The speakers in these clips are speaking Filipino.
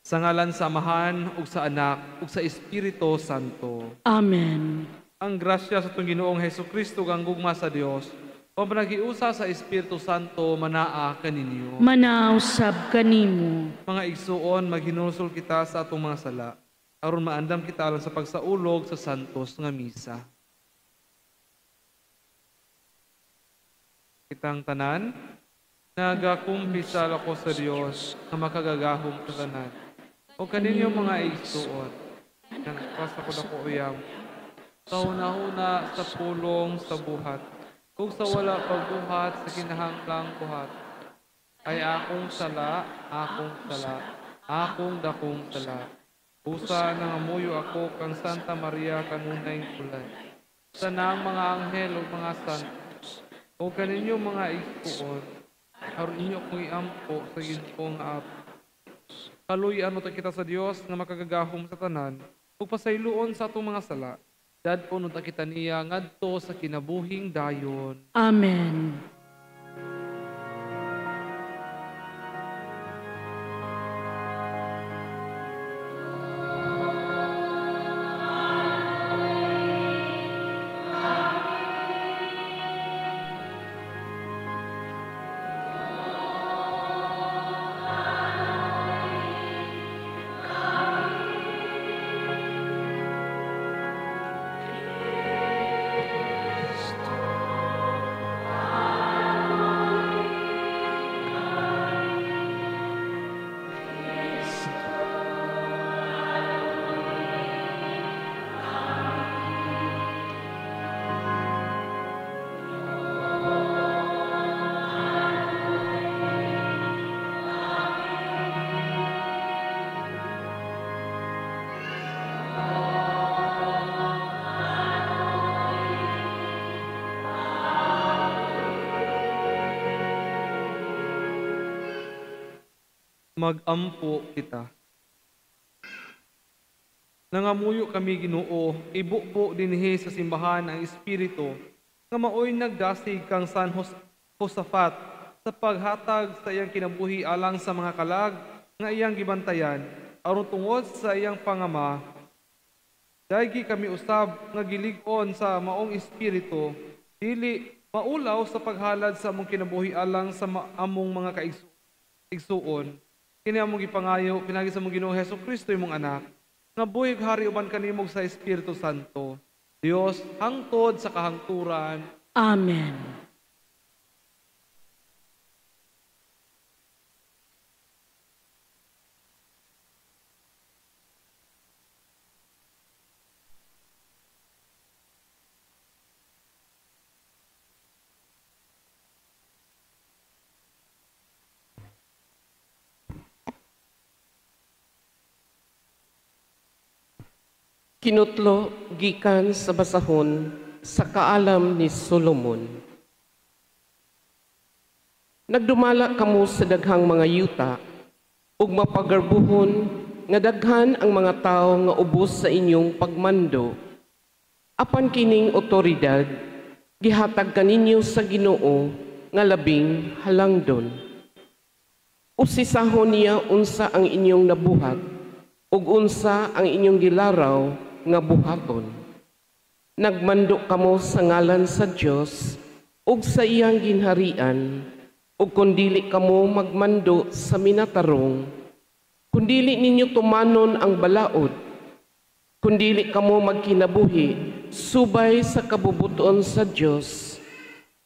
Sa ngalan sa Amahan, ug sa Anak, ug sa Espiritu Santo. Amen. Ang grasya sa itong Ginoong Hesukristo ang gugma sa Dios, o panagiusa sa Espiritu Santo, manaa kaninyo. Manausab kanimo. Mga igsuon, maghinusol kita sa atong mga sala, aron maandam kita alang sa pagsaulog sa santos nga misa. Kitang tanan, nagakumpisal ako sa Dios na makagagahom sa tanan. O kaninyo mga igsuon, nagpas ako na ko uyam, sa una-una sa pulong sa buhat, kung sa wala pagbuhat sa kinahanglang buhat, ay akong sala, akong dakong sala. Usa nangamuyo ako kang Santa Maria kanunay kulay. Sanang mga anghel o mga santos, o kaninyo mga igsuon, aron inyo kong iampo sa ginpong apo. Kaluyan mo kita sa Dios nga makagagahom sa tanan, ug pasayloon sa atong mga sala. Dadpon unta kita niya ngadto sa kinabuhing dayon. Amen. Magampo kita. Nangamuyo kami Ginoo, ibupo dinhi sa simbahan ang Espiritu, nga maoy nagdasig kang San Josaphat sa paghatag sa iyang kinabuhi alang sa mga kalag nga iyang gibantayan, aron tungod sa iyang pangama. Daygi kami usab nga gilig-on sa maong Espiritu, dili maulaw sa paghalad sa among kinabuhi alang sa among mga kaigsuon. Kini among gipangayo pinagi sa among Ginoong Hesukristo imong anak, nga buhig hari uban kanimog sa Espiritu Santo. Dios hangtod sa kahangturan. Amen. Kinutlo gikan sa basahon sa kaalam ni Solomon. Nagdumala kamo sa daghang mga yuta ug mapagarbuhon nga daghan ang mga tawo nga ubos sa inyong pagmando. Apan kining otoridad gihatag kaninyo sa Ginoo nga labing halangdon. Usisahon niya unsa ang inyong nabuhat ug unsa ang inyong gilaraw nga buhaton. Nagmando kamo sa ngalan sa Dios ug sa iyang ginharian, ug kundili kamo magmando sa minatarong, kundili ninyo tumanon ang balaod, kundili kamo magkinabuhi subay sa kabubuton sa Dios,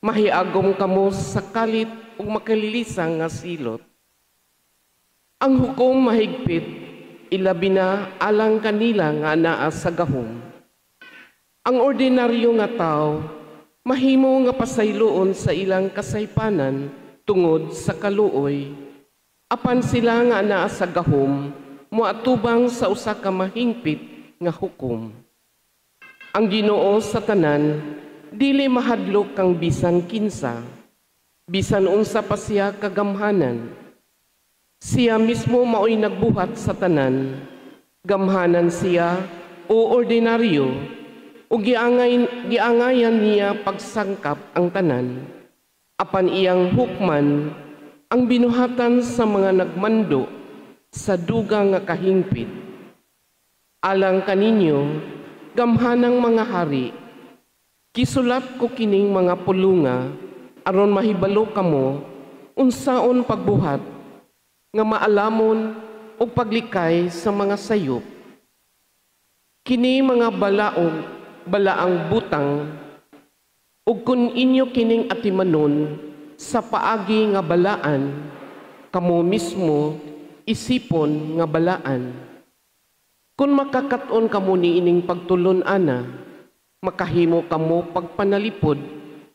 mahiagom kamo sa kalit ug makalilisang nga silot. Ang hukom mahigpit, ilabi na alang kanila nga naa sa gahom. Ang ordinaryo nga tao, mahimo nga pasayloon sa ilang kasaypanan tungod sa kaluoy. Apan sila nga naa sa gahom, moatubang sa usa ka mahingpit nga hukom. Ang Ginoo sa tanan, dili mahadlok kang bisan kinsa, bisan unsa pa siya kagamhanan. Siya mismo mao'y nagbuhat sa tanan, gamhanan siya o ordinaryo, o giangayan niya pagsangkap ang tanan. Apan iyang hukman ang binuhatan sa mga nagmando, sa dugang nga kahingpit. Alang kaninyo, gamhanang mga hari, kisulat ko kining mga pulunga, aron mahibalo kamo, unsaon pagbuhat, nga maalamon o paglikay sa mga sayop. Kini mga balaang butang, ug kun inyo kining atimanon sa paagi nga balaan, kamo mismo isipon nga balaan. Kung makakaton kamo ni ining pagtulon ana, makahimo kamo pagpanalipod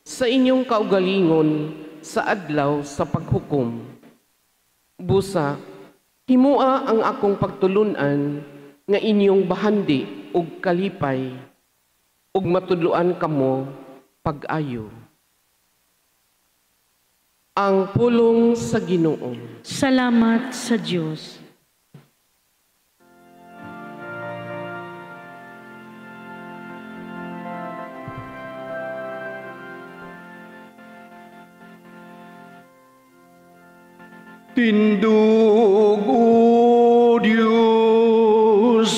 sa inyong kaugalingon sa adlaw sa paghukom. Busa, himua ang akong pagtulunan nga inyong bahandi ug kalipay, ug matudloan kamo pag-ayo. Ang pulong sa Ginoo. Salamat sa Diyos. Tindog o Diyos,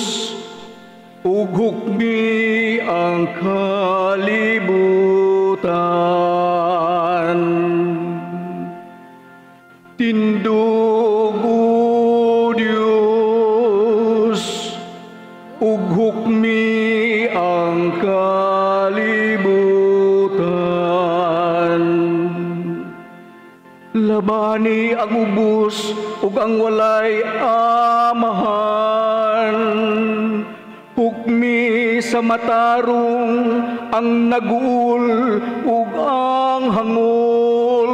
ug hukmi ang kalibutan. Tindog o Diyos, ug hukmi ang kalibutan. Labani ang ubos ug ang walay amahan. Hukmi sa matarong ang naguul ug ang hangol.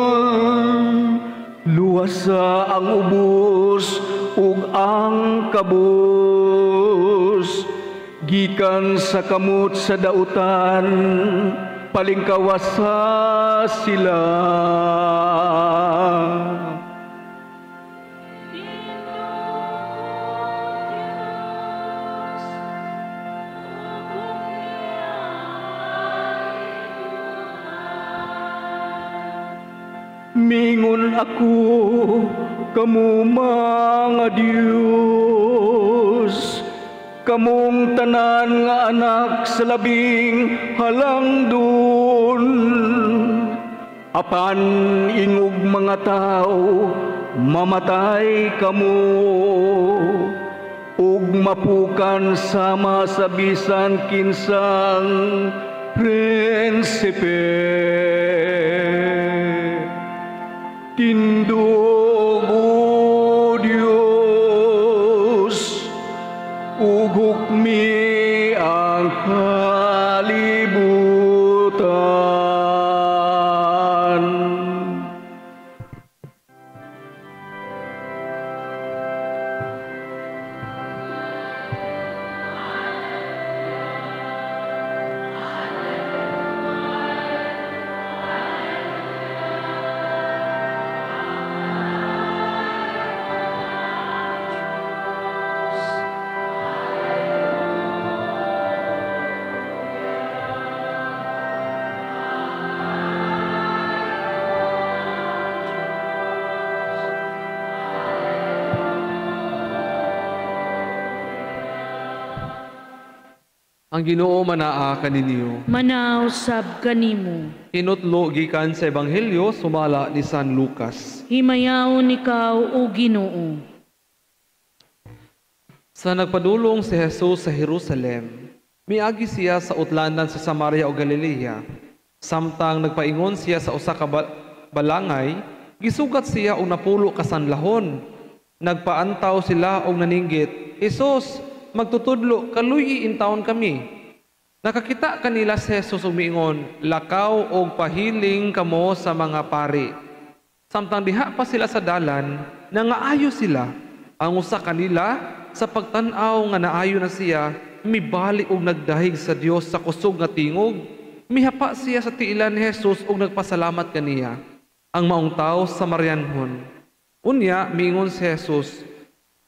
Luwasa ang ubos ug ang kabus. Gikan sa kamot sa dautan, palingkawasa sila. Mingon ako, kamu mga Diyos, kamong tanan nga anak sa labing halangdon. Apan ingog mga tao, mamatay kamo, ug mapukan sama sa bisan kinsang prinsipe. Tindog o Diyos, ug hukmi ang kalibutan. Ang Ginoo manaa kaninyo. Manaw sab kanimo. Hinutlo gikan sa Ebanghelyo sumala ni San Lucas. Himayaw ikaw o Ginoo. Sa nagpadulong si Jesus sa Jerusalem, miagi siya sa utlanan sa Samaria o Galilea. Samtang nagpaingon siya sa usa ka balangay, gisugat siya og napulo ka sanlahon. Nagpaantaw sila og naninggit, Jesus, magtutudlo, kaluy intawon kami. Nakakita kanila si Jesus umiingon, lakaw og pahiling kamo sa mga pari. Samtang diha pa sila sa dalan, nangaayo sila. Ang usa kanila, sa pagtan-aw nga naayo na siya, mibali og nagdahig sa Dios sa kusog nga tingog. Mihapa siya sa tiilan ni Jesus og nagpasalamat kaniya. Ang maong tao sa Marianhon. Unya, miingon si Jesus,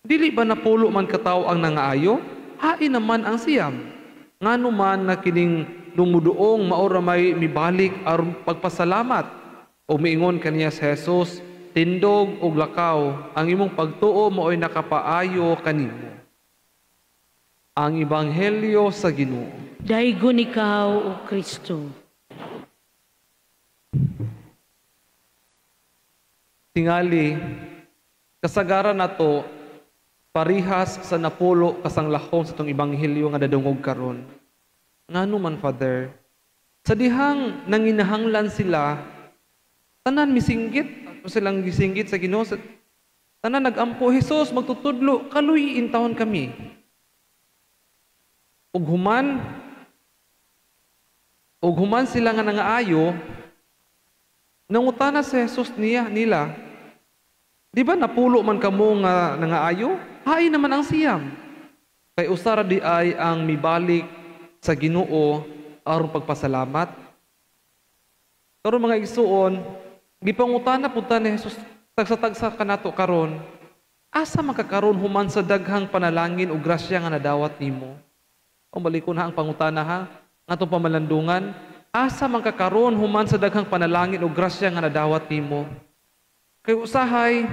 dili ba napulo man katawo ang nangaayo? Hain naman ang siyam. Ngano man na kining dumuduong maura may mibalik aron pagpasalamat. O miingon kaniya si Jesus, tindog ug lakaw, ang imong pagtuo mao'y nakapaayo kanimo. Ang Ebanghelyo sa Ginoo. Daygon ikaw, O Kristo. Tingali, kasagaran nato parihas sa napulo kasanglahon sa itong Ebanghelyo nga dadungog karon. Ngano man, Father, sa dihang nanginahanglan sila, tanan misinggit, ato silang gisinggit sa Ginoo, tanan nagampo, Jesus, magtutudlo, kaluyin taon kami. Ug human sila nga nangaayo, nangutana si Jesus nila, di ba napulo man kamo nga nangaayo? Hain naman ang siyam. Kay usara di ay ang mibalik sa Ginoo aron pagpasalamat. Pero mga igsuon, gipangutana pud ta ni Jesus tagsa-tagsa kanato karon, asa makakaron human sa daghang panalangin ug grasya nga nadawat nimo? O balikon ha ang pangutana ha, ngatong pamalandungan, asa makakaron human sa daghang panalangin ug grasya nga nadawat nimo? Kay usahay,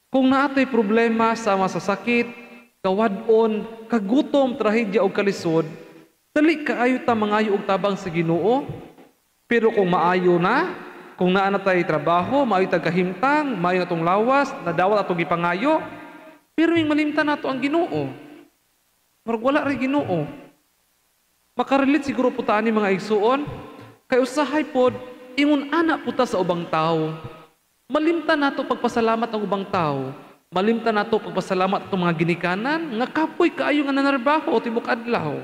kung naatoy problema sa masasakit, kawadon, kagutom, trahedya o kalisod, dali kaayo ta mangayo og tabang sa Ginoo. Pero kung maayo na, kung naa na tay trabaho, maayo tag kahimtang, maayo atong lawas, nadawat atong gipangayo, pero ing malimtan nato ang Ginoo. Marag wala rin Ginoo. Makarelate siguro po taan ni mga igsuon, kay usahay pod, ingon ana po ta sa ubang tao. Malimtan nato pagpasalamat ang ubang tao. Malimtan nato pagpasalamat atong mga ginikanan, nga kapoy kaayo nga nanarbaho o tibok adlaw.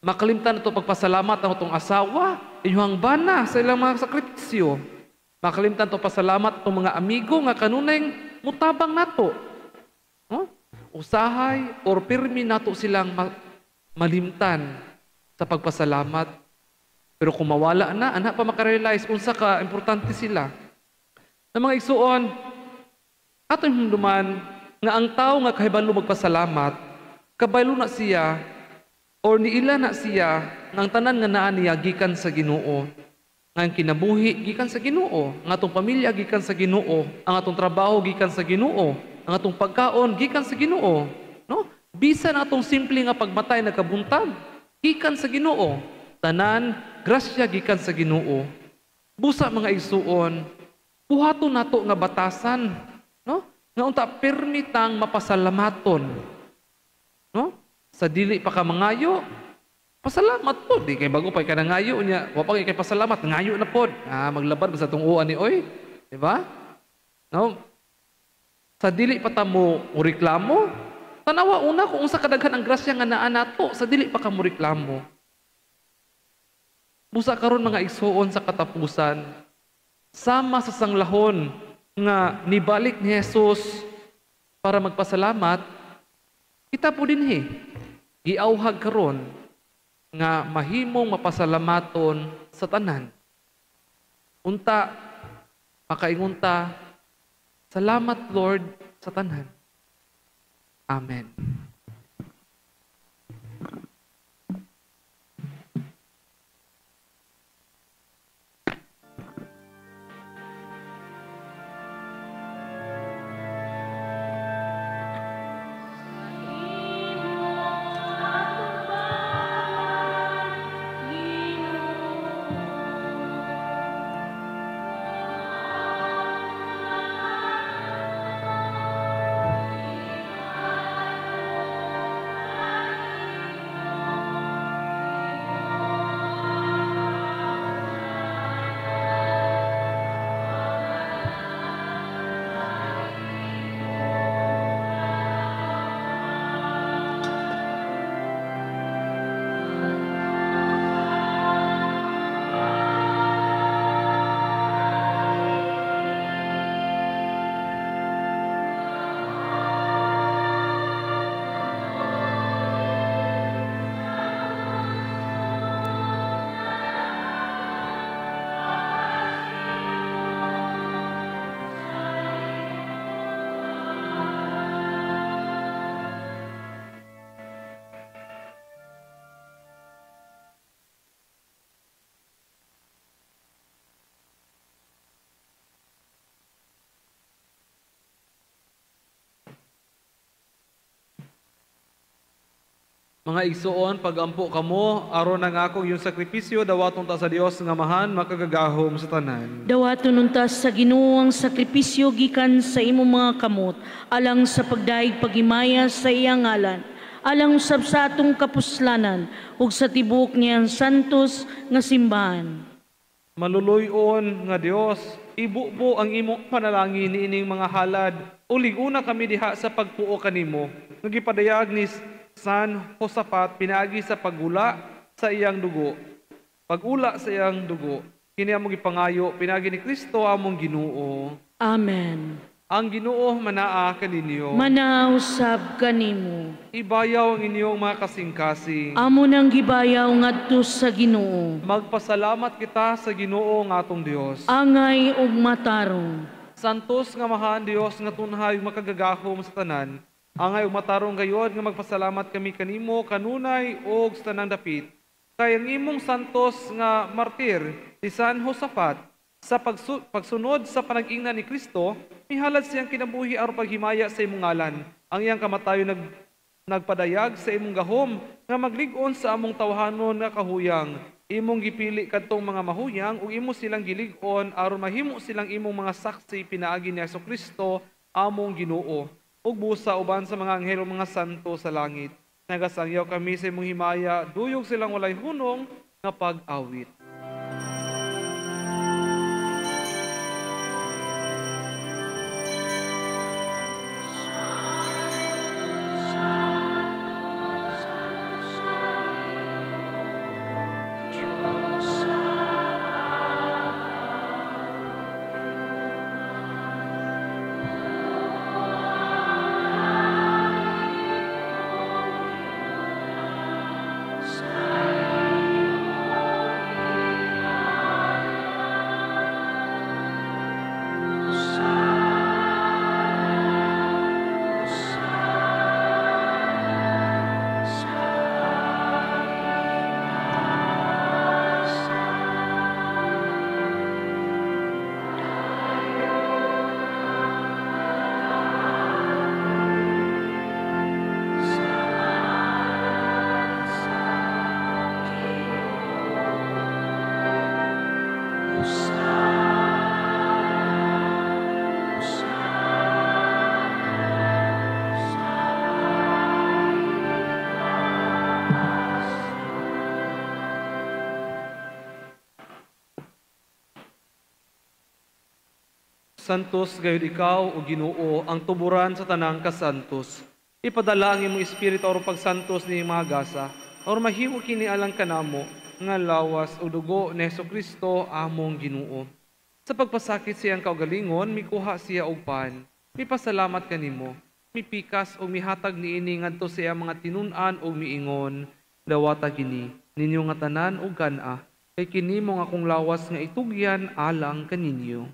Makalimtan nato pagpasalamat ang atong asawa, inyong bana sa ilang mga sakripisyo. Makalimtan nato pasalamat atong mga amigo nga kanunay mutabang nato. No? Usahay or pirmi nato silang malimtan sa pagpasalamat. Pero kung mawala na, anak pa makarealize unsa ka importante sila. Na mga igsuon, atong hinduman nga ang tao nga kahibalo magpasalamat, kabaylo na siya or niila na siya ng tanan nga naa niya gikan sa Ginoo. Nga ang kinabuhi gikan sa Ginoo, ang atong pamilya gikan sa Ginoo, ang atong trabaho gikan sa Ginoo, ang atong pagkaon gikan sa Ginoo, no? Bisan atong simple nga pagmatay nagkabuntag gikan sa Ginoo. Tanan grasya gikan sa Ginoo. Busa mga igsuon, buhaton nato nga batasan, no? Nga unta permitang mapasalamaton. No? Sa dili pa ka mangayo, pasalamat po. Di kay bago pa ka nangayo niya, wa pa kay pasalamat, ngayo na pod. Maglabad sa tunguan ni oy, di ba? No? Sa dili pa ta mo reklamo, tanawa una kung unsa kadaghan ang grasya nga naa nato, sa dili pa ka mo reklamo. Busa karon mga igsuon sa katapusan, sama sa sanglahon nga nibalik ni Jesus para magpasalamat, kita po din giauhag karon nga mahimong mapasalamaton sa tanan. Unta, makaingunta, salamat Lord sa tanan. Amen. Mga igsuon, pagampo kamo, aron na nga akong yung sakripisyo, dawaton ta sa Dios nga mahan, makagagahom sa tanan. Dawaton nuntas sa Ginoo ang sakripisyo gikan sa imong mga kamot, alang sa pagdaig paghimaya sa iyang ngalan, alang usab sa atong kapuslanan, ug sa tibok niyang santos nga simbahan. Maluluyon nga Dios, ibubo ang imong panalangin niining mga halad, ulig-una kami diha sa pagpuo kanimo, nga gipadayag ni San Josaphat pinaagi sa pagula sa iyang dugo. Pagula sa iyang dugo, kini among gipangayo pinaagi ni Kristo among Ginoo. Amen. Ang Ginoo manaa kaninyo. Manausab kanimo. Ibayaw ang inyong mga kasing-kasing. Amo nang gibayaw ngadto sa Ginoo. Magpasalamat kita sa Ginoo nga atong Dios. Angay ug matarong. Santos nga mahaan Dios nga tunhay makagagahom sa tanan. Angay ug matarong gayod nga magpasalamat kami kanimo kanunay ug sa tanang dapit. Kay ang imong santos nga martir si San Josaphat sa pagsunod sa panag-ingnan ni Kristo, mihalad siyang kinabuhi aron paghimaya sa imong ngalan. Ang iyang kamatayon nagpadayag sa imong gahom nga maglig-on sa among tawhanon nga kahuyang. Imong gipili kadtong mga mahuyang ug imo silang gilig-on aron mahimo silang imong mga saksi pinaagi ni Jesucristo among Ginoo. Ug busa uban sa mga anghel o mga santo sa langit. Nagasangyaw kami sa imong himaya, duyog silang walay hunong nga pag-awit. Santos gayud ikaw o Ginoo ang tuburan sa tanang kasantos. Ipadala ang imong espiritu aron pagsantos ni mga gasa, aron mahimo kini alang kanamo nga lawas o dugo ni Jesucristo among Ginoo. Sa pagpasakit siyang kaugalingon, mikuha siya og pan. Mipasalamat kanimo. Mipikas o mihatag niini ngadto sa iyang mga tinun-an o miingon, dawata kini ninyo nga tanan og kana, kay kini mo nga akong lawas nga itugyan alang kaninyo.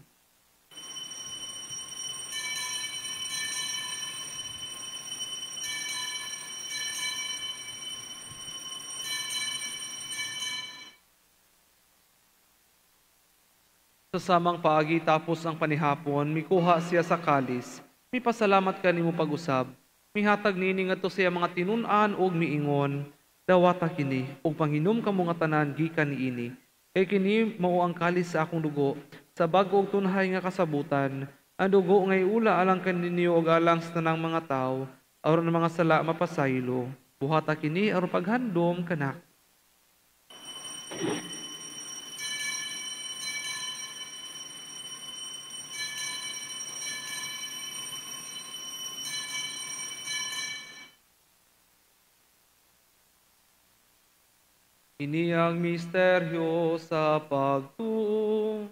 Sa samang paagi tapos ang panihapon, mikuha siya sa kalis. Mipasalamat kanimo pag-usab. Mihatag nini ngadto siya mga tinun-an og miingon, dawata kini ug panghinom kamo nga tanan gikan niini. Kay kini mao ang kalis sa akong dugo, sa bag-o ug tunhay nga kasabutan. Ang dugo ngay ula alang kaninyo ug alang sa tanang mga tawo, aron ang mga sala mapasaylo. Buhata kini aron paghandom kanak. Ini ang misteryo sa pagtuo.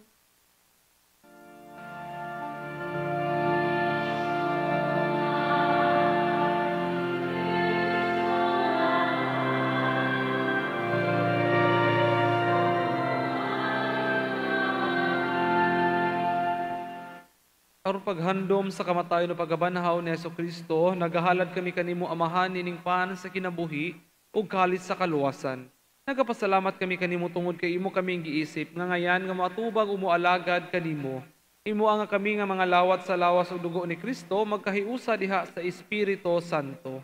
Aron paghandom sa kamatayon o pagkabanhaw ni Jesucristo, nagahalad kami kanimo amahan nining pan sa kinabuhi ug kalit sa kaluwasan. Nagapasalamat kami kanimo tungod kay imo kaming giisip nga ngayan nga matubag o moalagad kanimo. Imo ang kami nga mga lawat sa lawas ug dugo ni Kristo magkahiusa diha sa Espiritu Santo.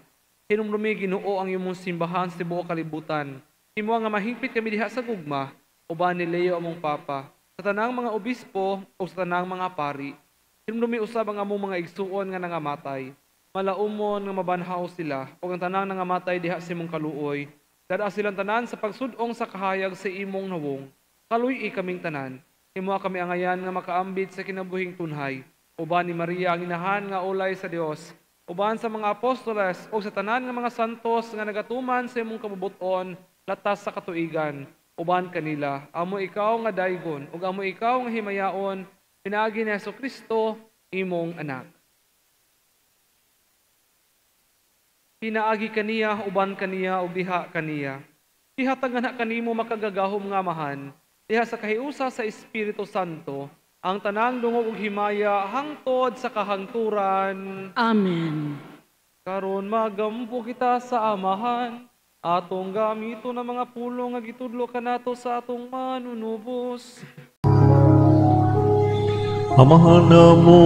Hinumdumi Ginoo ang imong simbahan sa tibuok kalibutan. Himo nga mahingpit kami diha sa gugma, uban ni Leo among papa, sa tanang mga obispo o sa tanang mga pari. Hinumdumi usab ang among mga igsuon nga nangamatay. Malaumon nga mabanhaw sila o ang tanang nangamatay diha sa imong kaluoy. Dada silang tanan sa pagsudong sa kahayag sa imong nawong. Kaluy kaming tanan. Himo kami angayan nga makaambit sa kinabuhing tunhay. Uban ni Maria ang inahan nga ulay sa Dios. Uban sa mga apostoles o sa tanan nga mga santos nga nagatuman sa imong kabubuton latas sa katuigan. Uban kanila, amo ikaw nga daygon ug amo ikaw nga himayaon pinaagi ni Jesucristo imong anak. Pinaagi kaniya, uban kaniya, ug diha kaniya. Ihatag na kanimo makagagahom nga amahan, diha sa kahiusa sa Espiritu Santo, ang tanang dungog ug himaya hangtod sa kahangturan. Amen. Karon magampo kita sa amahan, atong gamito ng mga pulong nga gitudlo kanato sa atong manunubos. Amahan mo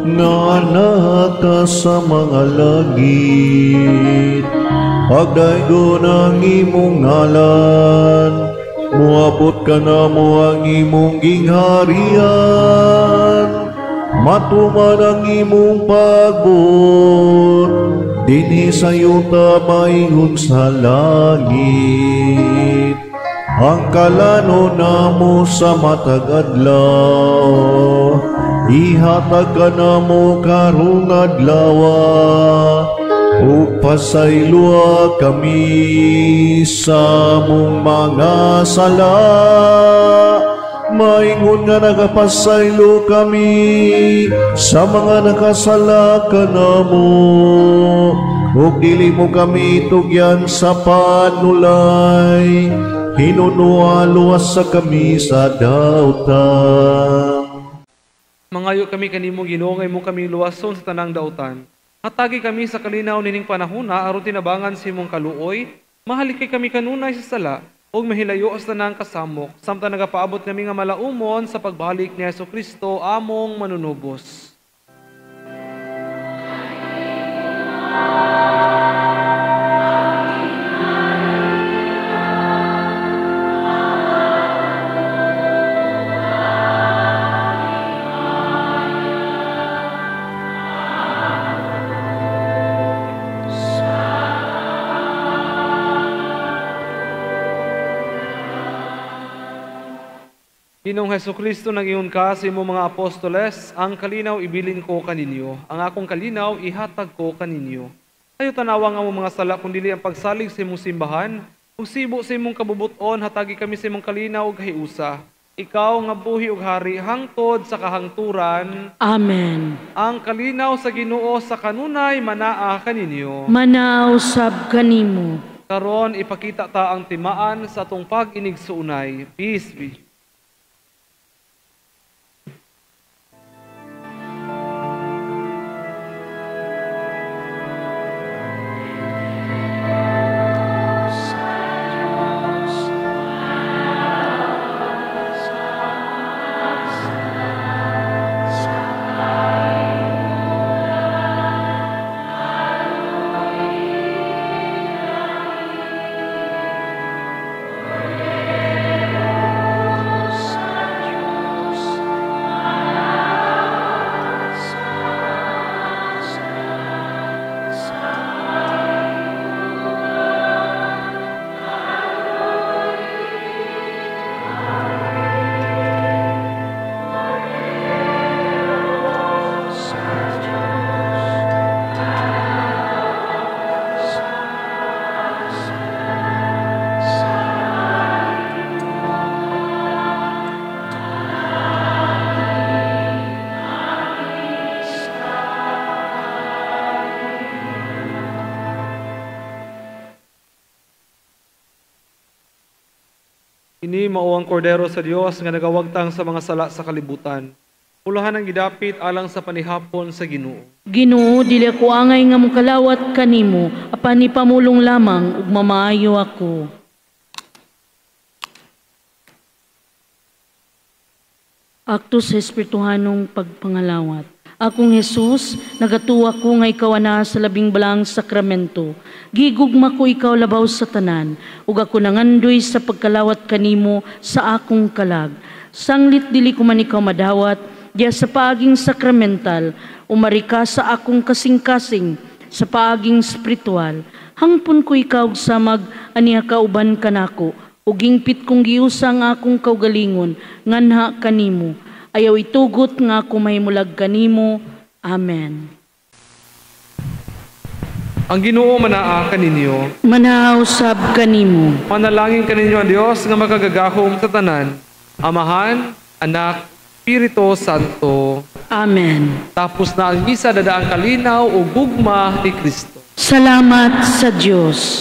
nga anak ka sa mga langit, pagdaygo ng imong ngalan, muabot ka na mo ang imong gingharian, matuman ang imong pagbot, dinhi sa yuta maingon sa langit. Ang kalano na mo sa matag adlaw, ihatag ka na mo karong adlawa, upasayloa kami sa mong mga sala. Maingon nga nagapasaylo kami sa mga nakasala ka na mo, ug dili mo kami tugyan sa panulay, hinunualuwas sa kami sa dautan. Mangayo kami kanimo Ginoo nga imong kami luwason sa tanang dautan. Hatagi kami sa kalinaw nining panahona aron tinabangan sa imong kaluoy, mahalikay kami kanunay sa sala, ug mahilayo sa tanang kasamok, samtang nagapaabot kami nga malaumon sa pagbalik ni Jesucristo among manunubos. Ginoong Jesucristo, nag-ingon ka sa imong mga apostoles, ang kalinaw ibilin ko kaninyo, ang akong kalinaw ihatag ko kaninyo. Kayo tanawang ang mga sala, kundili ang pagsalig sa imong simbahan, ug sibo sa imong kabubuton, hatagi kami sa imong kalinaw ug kahiusa. Ikaw nga buhi ug hari hangtod sa kahangturan. Amen. Ang kalinaw sa Ginoo sa kanunay manaa kaninyo. Manaw sab kanimo. Karon ipakita ta ang timaan sa atong pag-inig sa unay. Peace be. Ini mao ang kordero sa Dios nga nagawagtang sa mga sala sa kalibutan. Ulahan ang gidapit alang sa panihapon sa Ginoo. Ginoo, dili ako angay nga mokalawat kanimo, apan ni pamulong lamang ug mamaayo ako. Akto sa espirituhanong pagpangalawat. Akong Jesus, nagatuwa ko nga ikaw ana sa labing balang sakramento. Gigugma ko ikaw labaw sa tanan, ug ako nangandoy sa pagkalawat kanimo sa akong kalag. Sanglit dili ko man ikaw madawat, diya sa paaging sakramental, umari ka sa akong kasing-kasing, sa paaging spiritual. Hangpon ko ikaw samag aniya kauban kanako, ug gingpit kong giusang akong kaugalingon, nganha kanimo. Ayaw itugot nga ako mahimulag kanimo. Amen. Ang Ginoo manaa kaninyo. Manausab kanimo. Manalangin kaninyo ang Dios nga makagagahom sa tanan. Amahan, Anak, Espiritu Santo. Amen. Tapos na ang misa, dadaang kalinaw o gugma ni Kristo. Salamat sa Diyos.